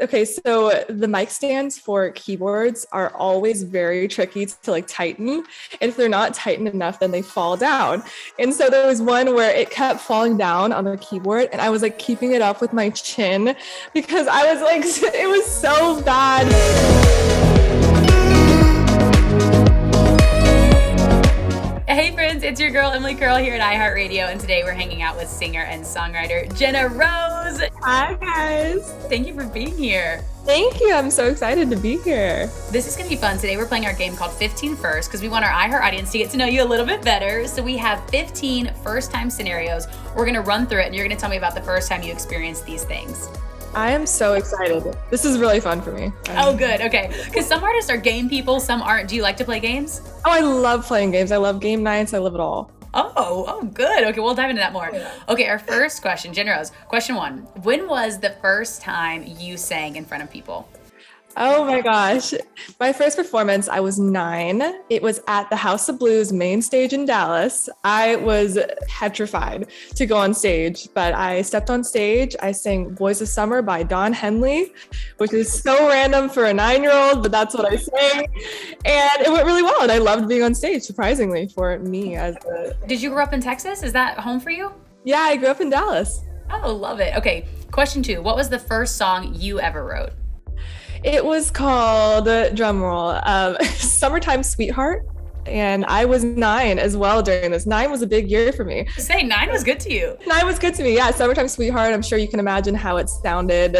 Okay, so the mic stands for keyboards are always very tricky to like tighten. And if they're not tightened enough, then they fall down. And so there was one where it kept falling down on the keyboard and I was like keeping it up with my chin because I was like, it was so bad. Hey friends, it's your girl Emily Curl here at iHeartRadio, and today we're hanging out with singer and songwriter Jena Rose. Hi guys. Thank you for being here. Thank you. I'm so excited to be here. This is going to be fun. Today we're playing our game called 15 First because we want our iHeart audience to get to know you a little bit better. So we have 15 first-time scenarios. We're going to run through it, and you're going to tell me about the first time you experienced these things. I am so excited. This is really fun for me. Oh, good. Okay. Because some artists are game people, some aren't. Do you like to play games? Oh, I love playing games. I love game nights. I love it all. Oh, good. Okay, we'll dive into that more. Okay, our first question, Jena Rose. Question 1. When was the first time you sang in front of people? Oh my gosh. My first performance, I was 9. It was at the House of Blues main stage in Dallas. I was petrified to go on stage, but I stepped on stage. I sang Boys of Summer by Don Henley, which is so random for a 9-year-old, but that's what I sang. And it went really well. And I loved being on stage, surprisingly, for me. Did you grow up in Texas? Is that home for you? Yeah, I grew up in Dallas. Oh, love it. Okay, question 2. What was the first song you ever wrote? It was called, drumroll, Summertime Sweetheart. And I was 9 as well during this. 9 was a big year for me. Say 9 was good to you. 9 was good to me. Yeah. Summertime Sweetheart. I'm sure you can imagine how it sounded,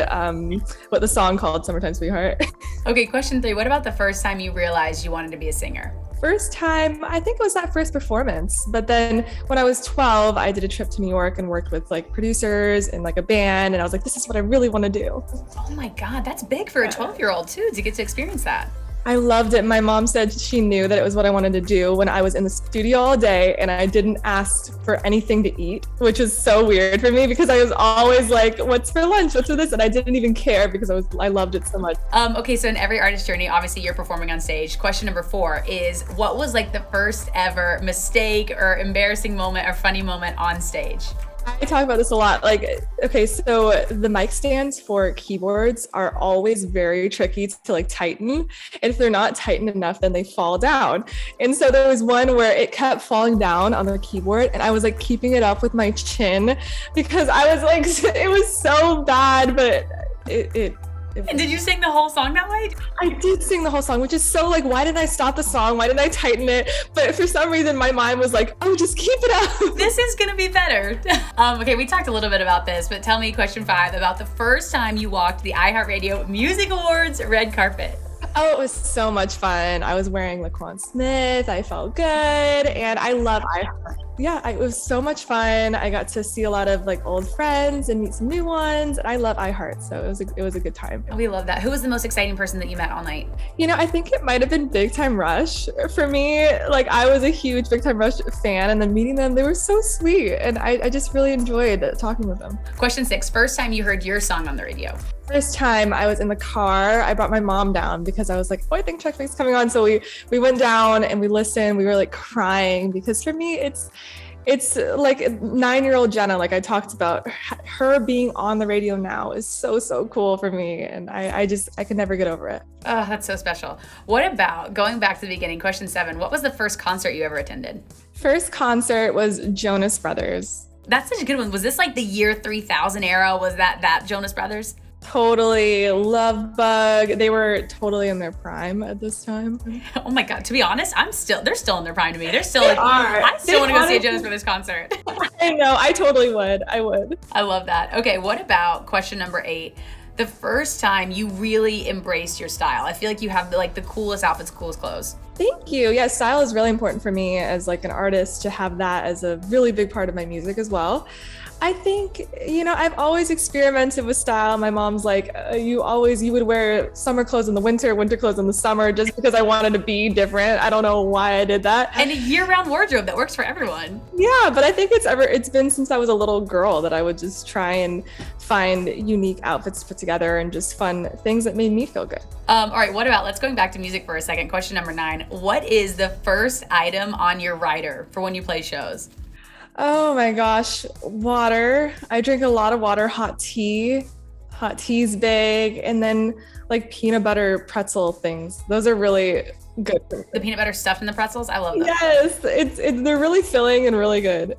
what the song called Summertime Sweetheart. Okay. Question 3. What about the first time you realized you wanted to be a singer? First time, I think it was that first performance. But then when I was 12, I did a trip to New York and worked with like producers and like a band. And I was like, this is what I really want to do. Oh my God, that's big for a 12-year-old too, to get to experience that. I loved it. My mom said she knew that it was what I wanted to do when I was in the studio all day and I didn't ask for anything to eat, which is so weird for me because I was always like, what's for lunch? What's for this? And I didn't even care because I loved it so much. Okay, so in every artist journey, obviously you're performing on stage. Question number 4 is, what was like the first ever mistake or embarrassing moment or funny moment on stage? I talk about this a lot. Like, okay, so the mic stands for keyboards are always very tricky to like tighten. And if they're not tightened enough, then they fall down. And so there was one where it kept falling down on the keyboard and I was like keeping it up with my chin because I was like, it was so bad, but And did you sing the whole song that way? I did sing the whole song, which is so like, why didn't I stop the song? Why didn't I tighten it? But for some reason, my mind was like, oh, just keep it up. This is going to be better. Okay, we talked a little bit about this, but tell me, question 5, about the first time you walked the iHeartRadio Music Awards red carpet. Oh, it was so much fun. I was wearing Laquan Smith. I felt good. And I love iHeart. Yeah, it was so much fun. I got to see a lot of like old friends and meet some new ones. And I love iHeart. So it was a good time. We love that. Who was the most exciting person that you met all night? You know, I think it might have been Big Time Rush. For me, like I was a huge Big Time Rush fan and then meeting them, they were so sweet. And I just really enjoyed talking with them. Question 6, first time you heard your song on the radio? First time I was in the car, I brought my mom down because I was like, oh, I think Check Bank's coming on. So we went down and we listened. We were like crying because for me, it's like 9-year-old Jena, like I talked about, her being on the radio now is so cool for me. And I could never get over it. Oh, that's so special. What about going back to the beginning? Question 7, what was the first concert you ever attended? First concert was Jonas Brothers. That's such a good one. Was this like the year 3000 era? Was that Jonas Brothers? Totally. Love Bug. They were totally in their prime at this time. Oh my God. To be honest, they're still in their prime to me. They're still like, I still want to go see a Jonas Brothers concert. I know. I totally would. I would. I love that. Okay. What about question number 8? The first time you really embraced your style. I feel like you have like the coolest outfits, coolest clothes. Thank you. Yeah, style is really important for me as like an artist to have that as a really big part of my music as well. I think, you know, I've always experimented with style. My mom's like, you would wear summer clothes in the winter clothes in the summer, just because I wanted to be different. I don't know why I did that. And a year-round wardrobe that works for everyone. Yeah, but I think it's been since I was a little girl that I would just try and find unique outfits to put together and just fun things that made me feel good. All right, let's going back to music for a second. Question number 9. What is the first item on your rider for when you play shows? Oh my gosh, water. I drink a lot of water, hot tea. Hot tea's big, and then like peanut butter pretzel things. Those are really good for me. The peanut butter stuffed in the pretzels? I love them. Yes, they're really filling and really good.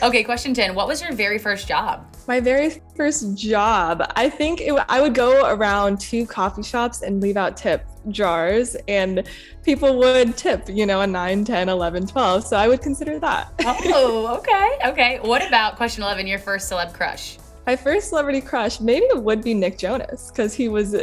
Okay, question 10. What was your very first job? My very first job, I think I would go around to coffee shops and leave out tip jars, and people would tip, a 9, 10, 11, 12. So I would consider that. Oh, okay. What about question 11, your first celeb crush? My first celebrity crush, maybe it would be Nick Jonas, because he was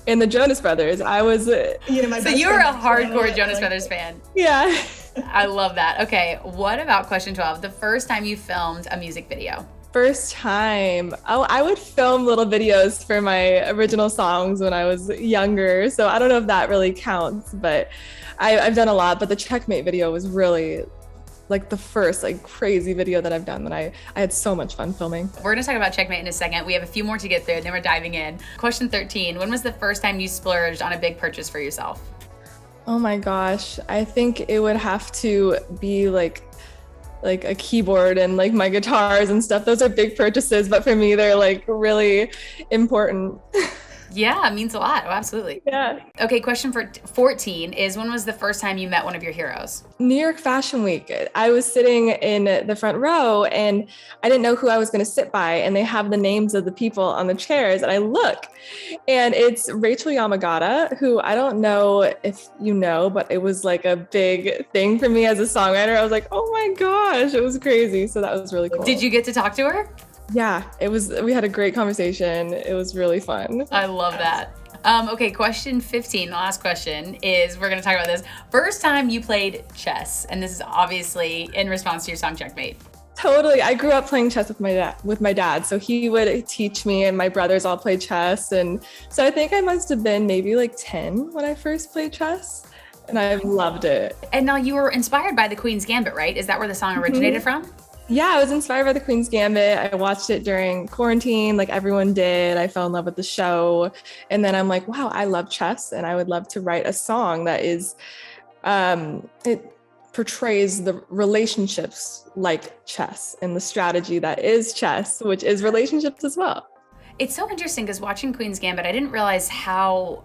in the Jonas Brothers. I was, my So you were a hardcore Jonas Brothers fan. Yeah. I love that. Okay, what about question 12, the first time you filmed a music video? First time. Oh, I would film little videos for my original songs when I was younger. So I don't know if that really counts, but I've done a lot. But the Checkmate video was really like the first like crazy video that I've done that I had so much fun filming. We're gonna talk about Checkmate in a second. We have a few more to get through, and then we're diving in. Question 13, when was the first time you splurged on a big purchase for yourself? Oh my gosh, I think it would have to be like a keyboard and like my guitars and stuff. Those are big purchases, but for me, they're like really important. Yeah, it means a lot. Oh, absolutely. Yeah. Okay, question for 14 is, when was the first time you met one of your heroes? New York Fashion Week. I was sitting in the front row and I didn't know who I was going to sit by, and they have the names of the people on the chairs, and I look and it's Rachel Yamagata, who I don't know if you know, but it was like a big thing for me as a songwriter. I was like, oh my gosh, it was crazy. So that was really cool. Did you get to talk to her? Yeah, we had a great conversation. It was really fun. I love that. Okay, question 15, the last question is, we're gonna talk about this. First time you played chess, and this is obviously in response to your song Checkmate. Totally. I grew up playing chess with my dad. So he would teach me, and my brothers all played chess. And so I think I must have been maybe like 10 when I first played chess, and I loved it. And now you were inspired by the Queen's Gambit, right? Is that where the song originated from? Yeah, I was inspired by the Queen's Gambit. I watched it during quarantine, like everyone did. I fell in love with the show. And then I'm like, wow, I love chess, and I would love to write a song that is, it portrays the relationships like chess and the strategy that is chess, which is relationships as well. It's so interesting because watching Queen's Gambit, I didn't realize how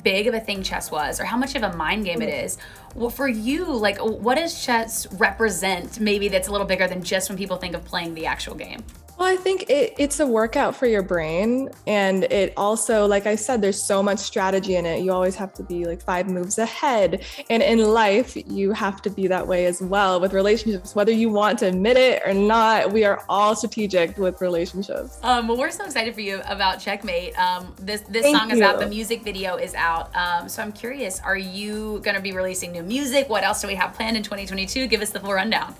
big of a thing chess was, or how much of a mind game it is. Well, for you, like, what does chess represent, maybe that's a little bigger than just when people think of playing the actual game? Well, I think it's a workout for your brain. And it also, like I said, there's so much strategy in it. You always have to be like 5 moves ahead. And in life, you have to be that way as well with relationships, whether you want to admit it or not. We are all strategic with relationships. Well, we're so excited for you about Checkmate. This Thank song is you. out. The music video is out. So I'm curious, are you going to be releasing new music? What else do we have planned in 2022? Give us the full rundown.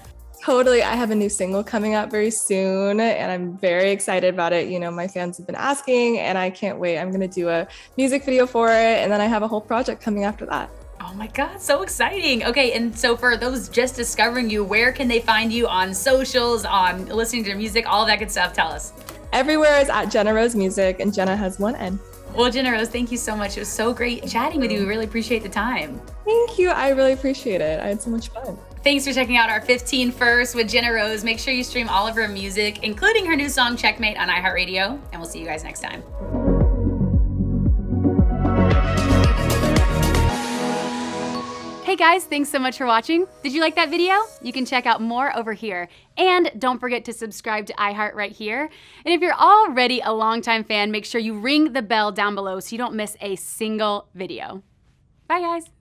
Totally. I have a new single coming out very soon, and I'm very excited about it. My fans have been asking, and I can't wait. I'm going to do a music video for it, and then I have a whole project coming after that. Oh my God, so exciting. Okay, and so for those just discovering you, where can they find you on socials, on listening to your music, all of that good stuff? Tell us. Everywhere is at Jena Rose Music, and Jena has 1 N. Well, Jena Rose, thank you so much. It was so great chatting with you. We really appreciate the time. Thank you. I really appreciate it. I had so much fun. Thanks for checking out our 15 First with Jena Rose. Make sure you stream all of her music, including her new song Checkmate, on iHeartRadio, and we'll see you guys next time. Hey guys, thanks so much for watching. Did you like that video? You can check out more over here. And don't forget to subscribe to iHeart right here. And if you're already a longtime fan, make sure you ring the bell down below so you don't miss a single video. Bye guys.